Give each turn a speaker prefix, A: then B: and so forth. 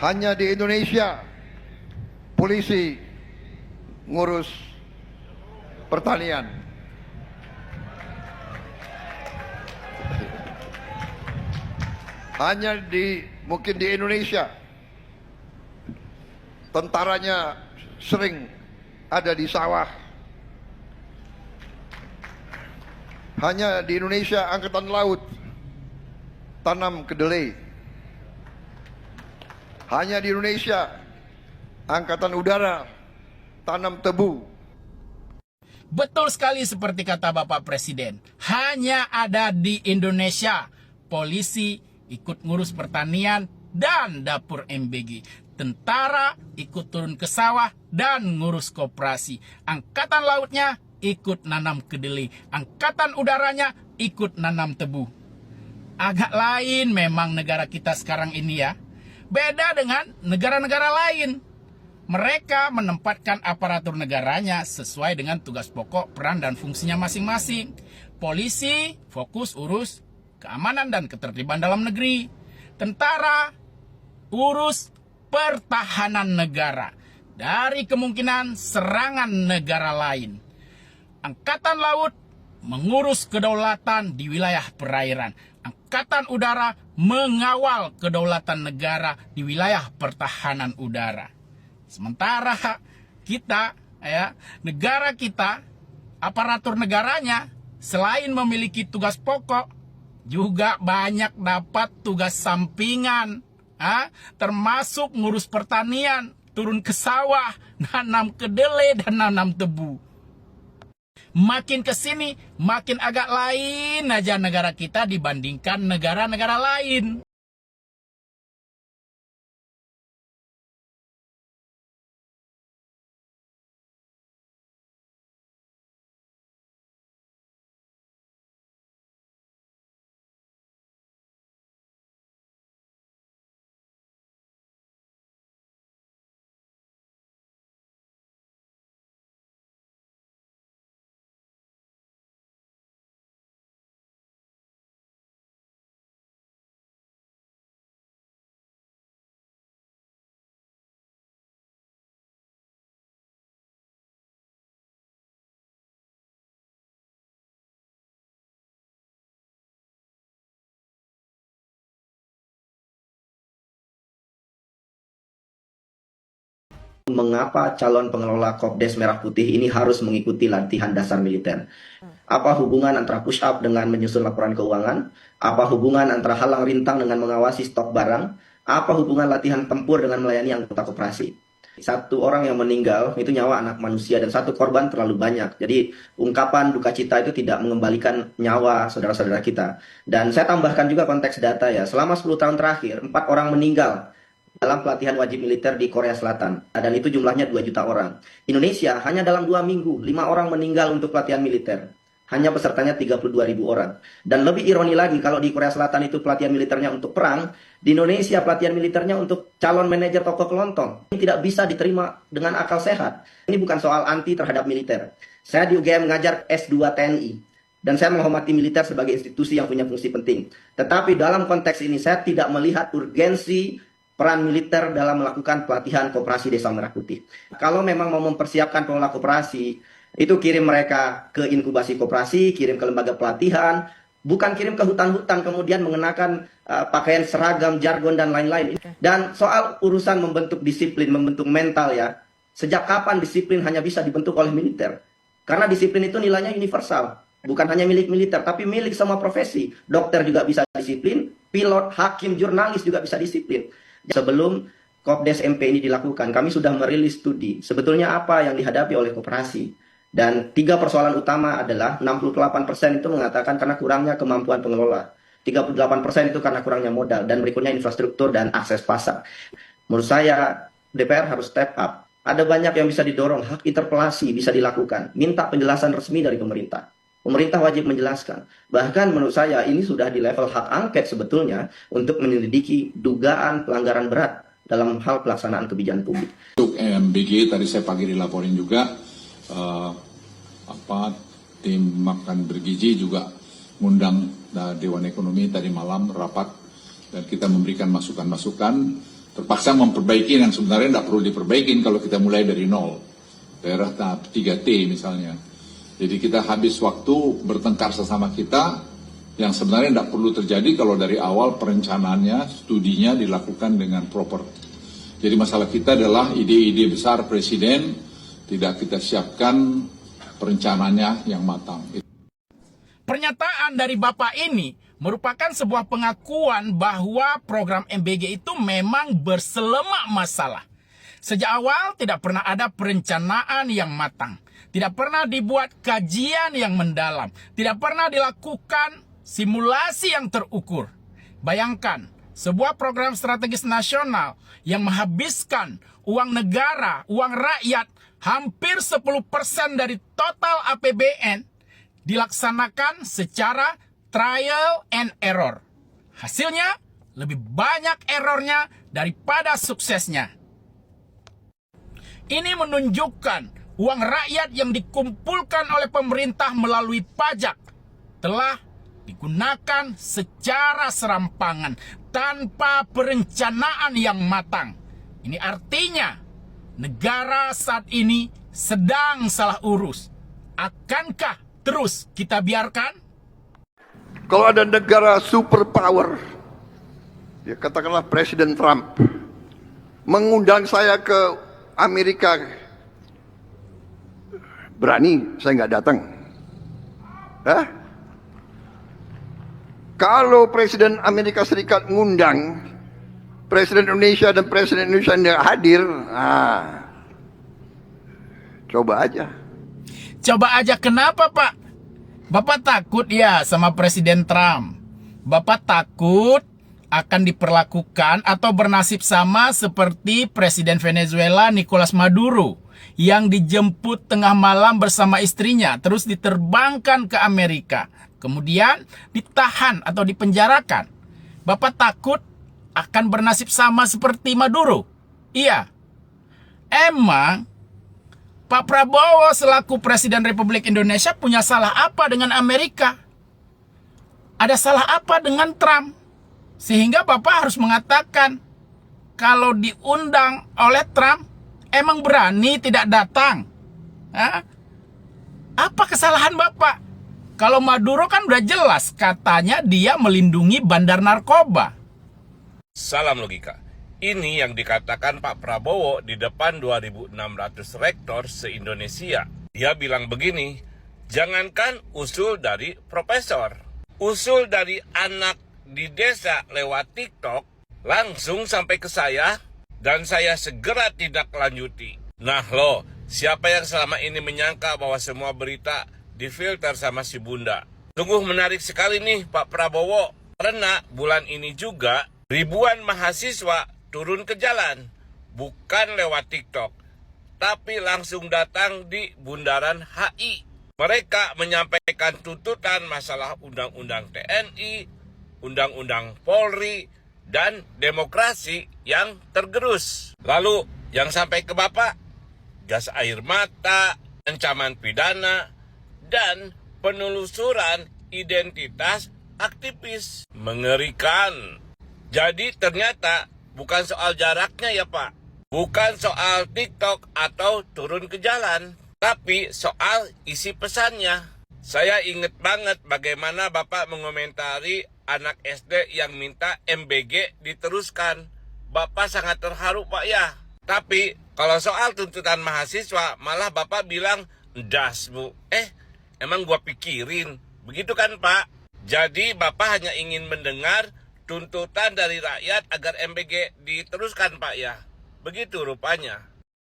A: Hanya di Indonesia polisi ngurus pertanian. Mungkin di Indonesia tentaranya sering ada di sawah. Hanya di Indonesia angkatan laut tanam kedelai. Hanya di Indonesia angkatan udara tanam tebu.
B: Betul sekali seperti kata Bapak Presiden. Hanya ada di Indonesia polisi ikut ngurus pertanian dan dapur MBG. Tentara ikut turun ke sawah dan ngurus koperasi. Angkatan lautnya ikut nanam kedelai. Angkatan udaranya ikut nanam tebu. Agak lain memang negara kita sekarang ini ya. Beda dengan negara-negara lain. Mereka menempatkan aparatur negaranya sesuai dengan tugas pokok, peran, dan fungsinya masing-masing. Polisi fokus urus keamanan dan ketertiban dalam negeri. Tentara urus pertahanan negara dari kemungkinan serangan negara lain. Angkatan laut mengurus kedaulatan di wilayah perairan. Angkatan udara mengawal kedaulatan negara di wilayah pertahanan udara. Sementara kita, negara kita, aparatur negaranya selain memiliki tugas pokok, juga banyak dapat tugas sampingan, termasuk ngurus pertanian, turun ke sawah, nanam kedelai dan nanam tebu. Makin kesini, makin agak lain aja negara kita dibandingkan negara-negara lain.
C: Mengapa calon pengelola Kopdes Merah Putih ini harus mengikuti latihan dasar militer? Apa hubungan antara push up dengan menyusun laporan keuangan? Apa hubungan antara halang rintang dengan mengawasi stok barang? Apa hubungan latihan tempur dengan melayani anggota koperasi? Satu orang yang meninggal itu nyawa anak manusia dan satu korban terlalu banyak. Jadi ungkapan duka cita itu tidak mengembalikan nyawa saudara-saudara kita. Dan saya tambahkan juga konteks data ya. Selama 10 tahun terakhir 4 orang meninggal dalam pelatihan wajib militer di Korea Selatan. Dan itu jumlahnya 2 juta orang. Indonesia hanya dalam 2 minggu 5 orang meninggal untuk pelatihan militer. Hanya pesertanya 32.000 orang. Dan lebih ironi lagi kalau di Korea Selatan itu pelatihan militernya untuk perang, di Indonesia pelatihan militernya untuk calon manajer toko kelontong. Ini tidak bisa diterima dengan akal sehat. Ini bukan soal anti terhadap militer. Saya di UGM mengajar S2 TNI. Dan saya menghormati militer sebagai institusi yang punya fungsi penting. Tetapi dalam konteks ini saya tidak melihat urgensi peran militer dalam melakukan pelatihan koperasi Desa Merah Putih. Kalau memang mau mempersiapkan pengelola koperasi, itu kirim mereka ke inkubasi koperasi, kirim ke lembaga pelatihan, bukan kirim ke hutan-hutan kemudian mengenakan pakaian seragam, jargon, dan lain-lain. Dan soal urusan membentuk disiplin, membentuk mental ya, sejak kapan disiplin hanya bisa dibentuk oleh militer? Karena disiplin itu nilainya universal. Bukan hanya milik militer, tapi milik semua profesi. Dokter juga bisa disiplin, pilot, hakim, jurnalis juga bisa disiplin. Sebelum Kopdes MP ini dilakukan, kami sudah merilis studi sebetulnya apa yang dihadapi oleh koperasi. Dan 3 persoalan utama adalah 68% itu mengatakan karena kurangnya kemampuan pengelola. 38% itu karena kurangnya modal. Dan berikutnya infrastruktur dan akses pasar. Menurut saya DPR harus step up. Ada banyak yang bisa didorong, hak interpelasi bisa dilakukan. Minta penjelasan resmi dari pemerintah. Pemerintah wajib menjelaskan. Bahkan menurut saya ini sudah di level hak angket sebetulnya untuk menyelidiki dugaan pelanggaran berat dalam hal pelaksanaan kebijakan publik.
D: Untuk MBG tadi saya pagi dilaporin juga tim makan bergizi juga ngundang Dewan Ekonomi tadi malam rapat dan kita memberikan masukan-masukan terpaksa memperbaiki yang sebenarnya tidak perlu diperbaikin kalau kita mulai dari nol. Daerah tahap 3T misalnya. Jadi kita habis waktu bertengkar sesama kita yang sebenarnya tidak perlu terjadi kalau dari awal perencanaannya, studinya dilakukan dengan proper. Jadi masalah kita adalah ide-ide besar Presiden tidak kita siapkan perencanaannya yang matang.
B: Pernyataan dari Bapak ini merupakan sebuah pengakuan bahwa program MBG itu memang berselemak masalah. Sejak awal tidak pernah ada perencanaan yang matang. Tidak pernah dibuat kajian yang mendalam. Tidak pernah dilakukan simulasi yang terukur. Bayangkan, sebuah program strategis nasional yang menghabiskan uang negara, uang rakyat, hampir 10% dari total APBN, dilaksanakan secara trial and error. Hasilnya lebih banyak errornya daripada suksesnya. Ini menunjukkan uang rakyat yang dikumpulkan oleh pemerintah melalui pajak telah digunakan secara serampangan tanpa perencanaan yang matang. Ini artinya negara saat ini sedang salah urus. Akankah terus kita biarkan?
A: Kalau ada negara superpower, ya katakanlah Presiden Trump, mengundang saya ke Amerika, berani saya nggak datang. Hah? Kalau Presiden Amerika Serikat ngundang Presiden Indonesia dan Presiden Indonesia nggak hadir, coba aja.
B: Coba aja, kenapa Pak? Bapak takut ya sama Presiden Trump? Bapak takut akan diperlakukan atau bernasib sama seperti Presiden Venezuela Nicolas Maduro yang dijemput tengah malam bersama istrinya terus diterbangkan ke Amerika, kemudian ditahan atau dipenjarakan. Bapak takut akan bernasib sama seperti Maduro? Iya. Emang Pak Prabowo selaku Presiden Republik Indonesia punya salah apa dengan Amerika? Ada salah apa dengan Trump? Sehingga Bapak harus mengatakan, kalau diundang oleh Trump, emang berani tidak datang? Hah? Apa kesalahan Bapak? Kalau Maduro kan udah jelas, katanya dia melindungi bandar narkoba.
E: Salam logika. Ini yang dikatakan Pak Prabowo di depan 2.600 rektor se-Indonesia. Dia bilang begini, jangankan usul dari profesor, usul dari anak di desa lewat TikTok langsung sampai ke saya dan saya segera tindak lanjuti. Nah loh, siapa yang selama ini menyangka bahwa semua berita difilter sama si Bunda? Sungguh menarik sekali nih Pak Prabowo, karena bulan ini juga ribuan mahasiswa turun ke jalan, bukan lewat TikTok, tapi langsung datang di Bundaran HI. Mereka menyampaikan tuntutan masalah Undang-Undang TNI, Undang-Undang Polri, dan demokrasi yang tergerus. Lalu yang sampai ke Bapak, gas air mata, ancaman pidana, dan penelusuran identitas aktivis. Mengerikan. Jadi ternyata bukan soal jaraknya ya Pak, bukan soal TikTok atau turun ke jalan, tapi soal isi pesannya. Saya ingat banget bagaimana Bapak mengomentari anak SD yang minta MBG diteruskan. Bapak sangat terharu Pak ya. Tapi kalau soal tuntutan mahasiswa malah Bapak bilang das Bu. Emang gua pikirin. Begitu kan Pak? Jadi Bapak hanya ingin mendengar tuntutan dari rakyat agar MBG diteruskan Pak ya. Begitu rupanya.